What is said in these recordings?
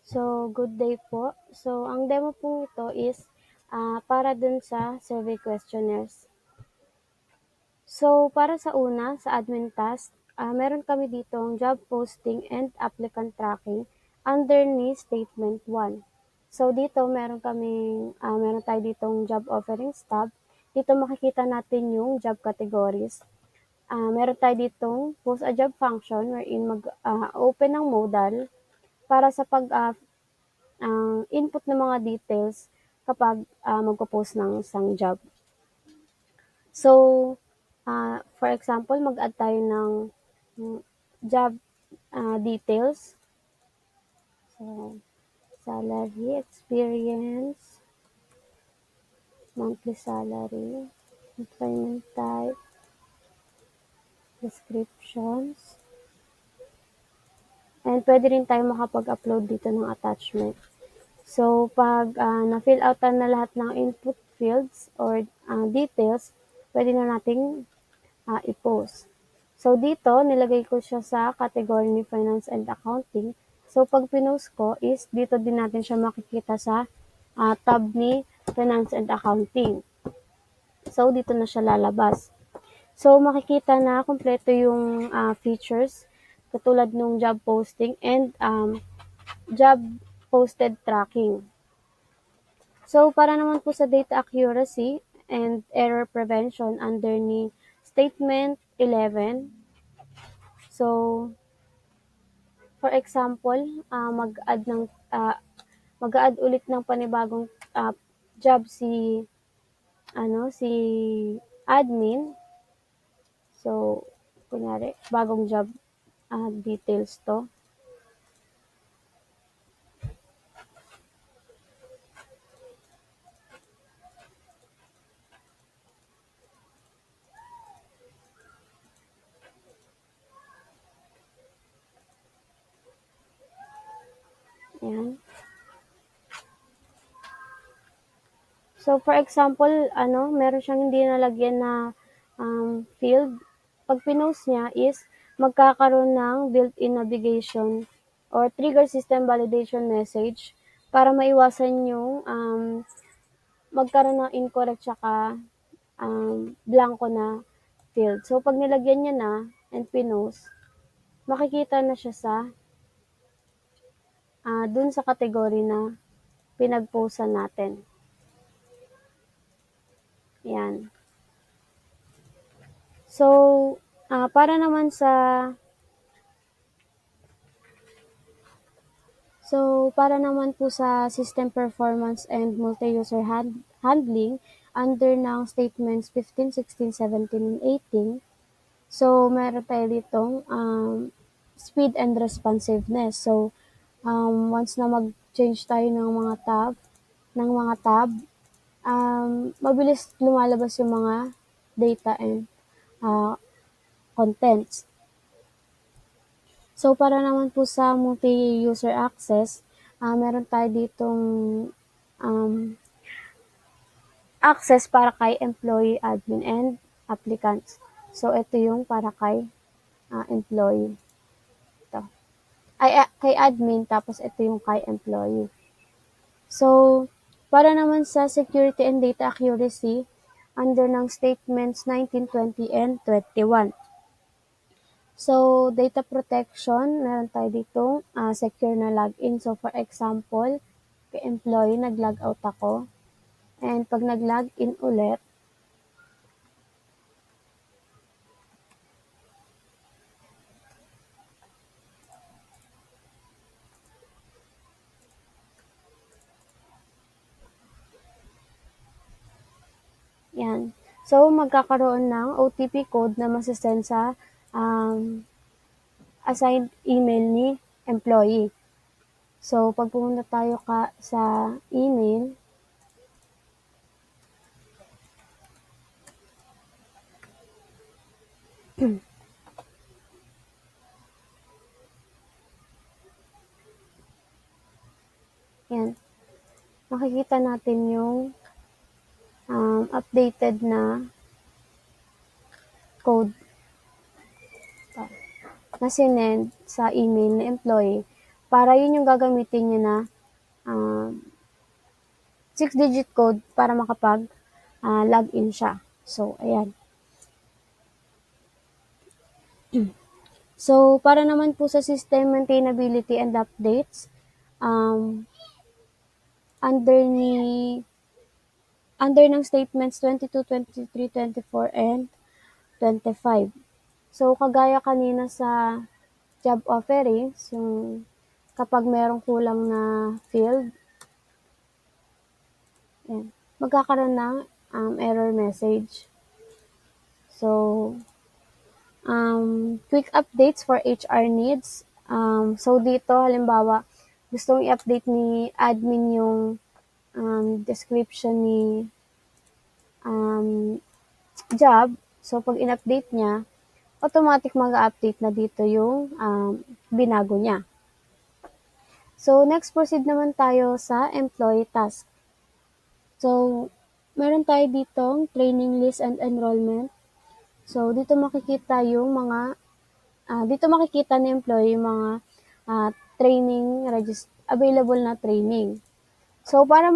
So, good day po. So, ang demo po ito is para dun sa survey questionnaires. So, para sa una, sa admin task, meron kami ditong job posting and applicant tracking under ni statement 1. So, dito meron tayo ditong job offerings tab. Dito makikita natin yung job categories. Meron tayo ditong post a job function wherein mag-open ng modal para sa ang input ng mga details kapag magpo-post ng isang job. So, for example, mag-add tayo ng job details. So, salary, experience, monthly salary, employment type, descriptions, and pwede rin tayo makapag-upload dito ng attachment. So, pag na-fill outan na lahat ng input fields or details, pwede na nating i-post. So, dito, nilagay ko siya sa category ni Finance and Accounting. So, pag pinost ko is, dito din natin siya makikita sa tab ni Finance and Accounting. So, dito na siya lalabas. So, makikita na kompleto yung features katulad nung job posting and job posted tracking. So, para naman po sa data accuracy and error prevention under ni Statement 11. So, for example, mag-add ulit ng panibagong job si admin. So, kunyari, bagong job details to. Ayan. So, for example, meron siyang hindi nalagyan na field. Pag pinost niya is magkakaroon ng built-in navigation or trigger system validation message para maiwasan yung magkaroon ng incorrect tsaka blanco na field. So, pag nilagyan niya na and pinost, makikita na siya sa dun sa category na pinag-postan natin. Yan. So, para naman po sa system performance and multi-user handling under ng statements 15, 16, 17, and 18. So, meron tayo ditong speed and responsiveness. So, once na mag-change tayo ng mga tab, mabilis lumalabas yung mga data and contents. So, para naman po sa multi-user access, meron tayo ditong access para kay employee, admin, and applicants. So, ito yung para kay employee. Ito. Kay admin, tapos ito yung kay employee. So, para naman sa security and data accuracy, under ng statements 19, 20, and 21. So, data protection, meron tayo ditong secure na login. So, for example, kay employee, nag-log out ako. And pag nag-log in ulit, yan. So, magkakaroon ng OTP code na masasend sa assigned email ni employee. So, pag pumunta tayo sa email, yan, makikita natin yung updated na code na sinend sa email ni employee para yun yung gagamitin niya na ah, 6-digit code para login siya. So, ayan. So, para naman po sa system maintainability and updates, um, under ni under ng statements 22, 23, 24, and 25. So, kagaya kanina sa job offerings, yung kapag merong kulang na field, yan, magkakaroon ng error message. So, quick updates for HR needs. So, dito, halimbawa, gustong i-update ni admin yung description ni um, job. So, pag in-update niya, automatic mag-update na dito yung binago niya. So, next proceed naman tayo sa employee task. So, meron tayo ditong training list and enrollment. So, dito makikita ni employee yung mga available na training. So, para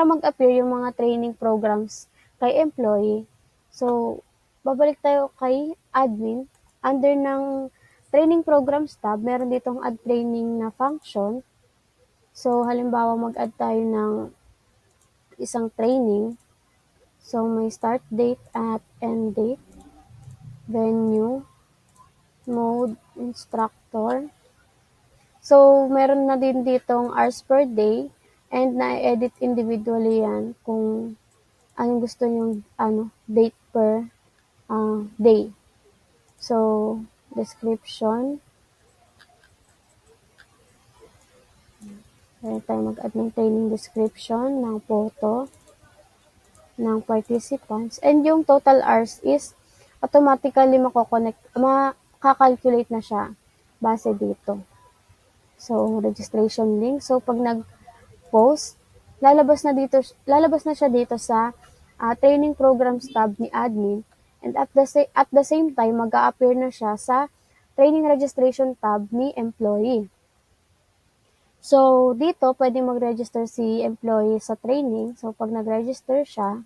mag-appear yung mga training programs kay employee, so, babalik tayo kay admin. Under ng training programs tab, meron ditong add training na function. So, halimbawa, mag-add tayo ng isang training. So, may start date at end date, venue, mode, instructor. So, meron na din ditong hours per day and na-edit individually yan kung anong gusto nyong date per day. So, description. Pwede tayo mag-add ng training description, ng photo, ng participants. And yung total hours is automatically makakalculate na siya base dito. So, registration link. So, pag nag-post, lalabas na siya dito sa training programs tab ni admin, and at the same time mag-a-appear na siya sa training registration tab ni employee. So, dito pwedeng mag-register si employee sa training. So, pag nag-register siya,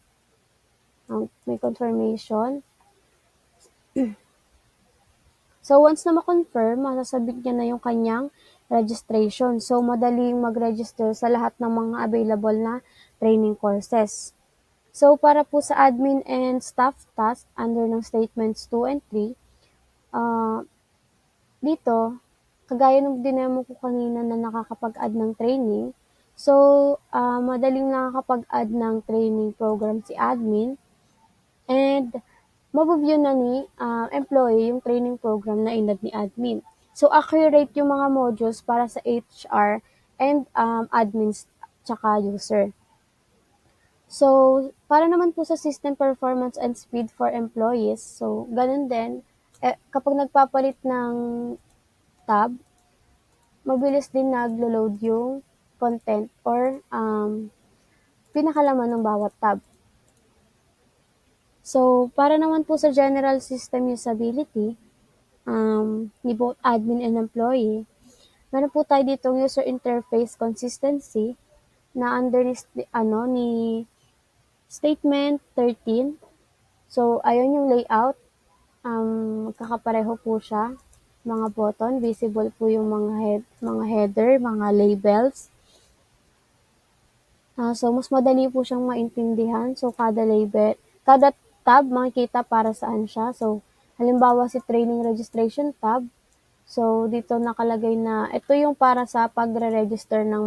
may confirmation. So, once na ma-confirm, masasabit niya na yung kanyang registration. So, madaling mag-register sa lahat ng mga available na training courses. So, para po sa admin and staff task under ng statements 2 and 3, dito, kagaya nung dinemo ko kanina na nakakapag-add ng training, so, madaling nakakapag-add ng training program si admin, and mabuview na ni employee yung training program na inad ni admin. So, accurate yung mga modules para sa HR and admins tsaka user. So, para naman po sa system performance and speed for employees, so, ganun din, kapag nagpapalit ng tab, mabilis din naglo-load yung content or pinakalaman ng bawat tab. So, para naman po sa general system usability, ni both admin and employee, meron po tayo ditong user interface consistency na under ni statement 13. So, ayun yung layout. Magkakapareho po siya. Mga button, visible po yung mga header, mga labels. So, mas madali po siyang maintindihan. So, kada tab, makikita para saan siya. So, halimbawa si training registration tab. So, dito nakalagay na ito yung para sa pagre-register ng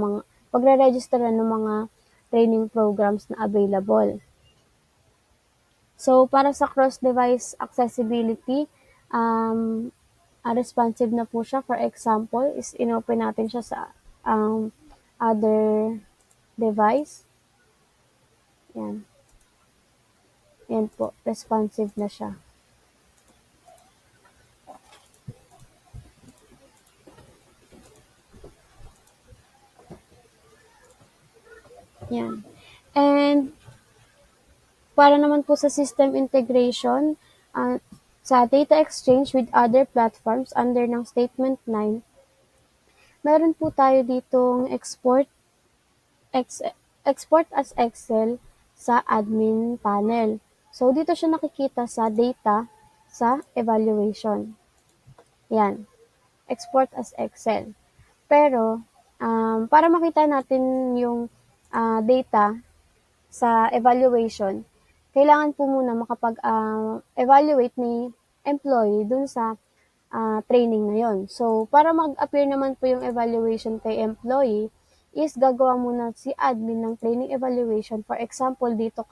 mga training programs na available. So, para sa cross-device accessibility, responsive na po siya. For example, is inopen natin siya sa other device. Yan. Yan po, responsive na siya. Yan. And, para naman po sa system integration, sa data exchange with other platforms under ng statement 9, meron po tayo ditong export as Excel sa admin panel. So, dito siya nakikita sa data sa evaluation. Yan, export as Excel. Pero, para makita natin yung data sa evaluation, kailangan po muna makapag-evaluate ni employee dun sa training na yon. So, para mag-appear naman po yung evaluation kay employee, is gagawa muna si admin ng training evaluation. For example, dito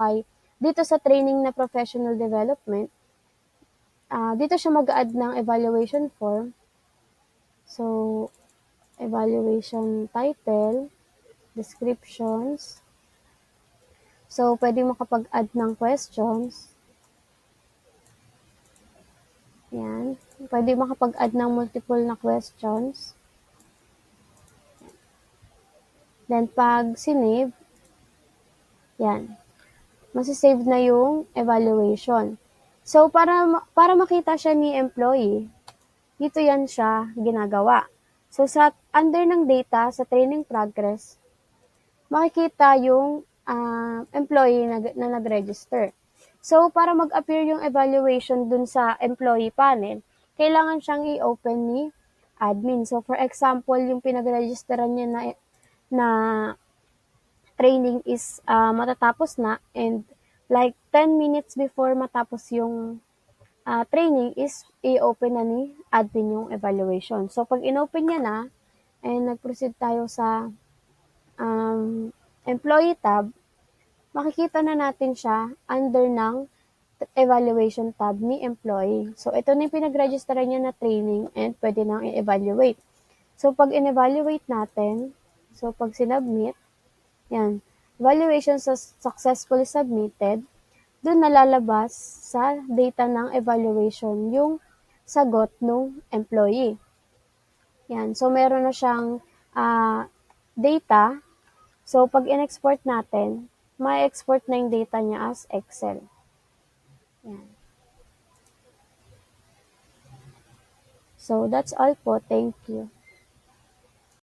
sa training na professional development, dito siya mag-add ng evaluation form. So, evaluation title, descriptions. So, pwede makapag-add ng questions. Yan. Pwede makapag-add ng multiple na questions. Then, pag sinave, yan. Masisave na yung evaluation. So, para makita siya ni employee, dito yan siya ginagawa. So, under ng data, sa training progress, makikita yung employee na nag-register. So, para mag-appear yung evaluation dun sa employee panel, kailangan siyang i-open ni admin. So, for example, yung pinag-registeran niya na training is matatapos na, and like 10 minutes before matapos yung training is i-open na ni admin yung evaluation. So, pag in-open niya na and nag-proceed tayo sa employee tab, makikita na natin siya under ng evaluation tab ni employee. So, ito na yung pinag-registeran niya na training and pwede nang i-evaluate. So, pag in-evaluate natin, so pag sinubmit, yan, evaluation successfully submitted, doon nalalabas sa data ng evaluation yung sagot ng employee. Yan, so meron na siyang data. So, pag in-export natin, ma-export na yung data niya as Excel. Yan. So, that's all po. Thank you.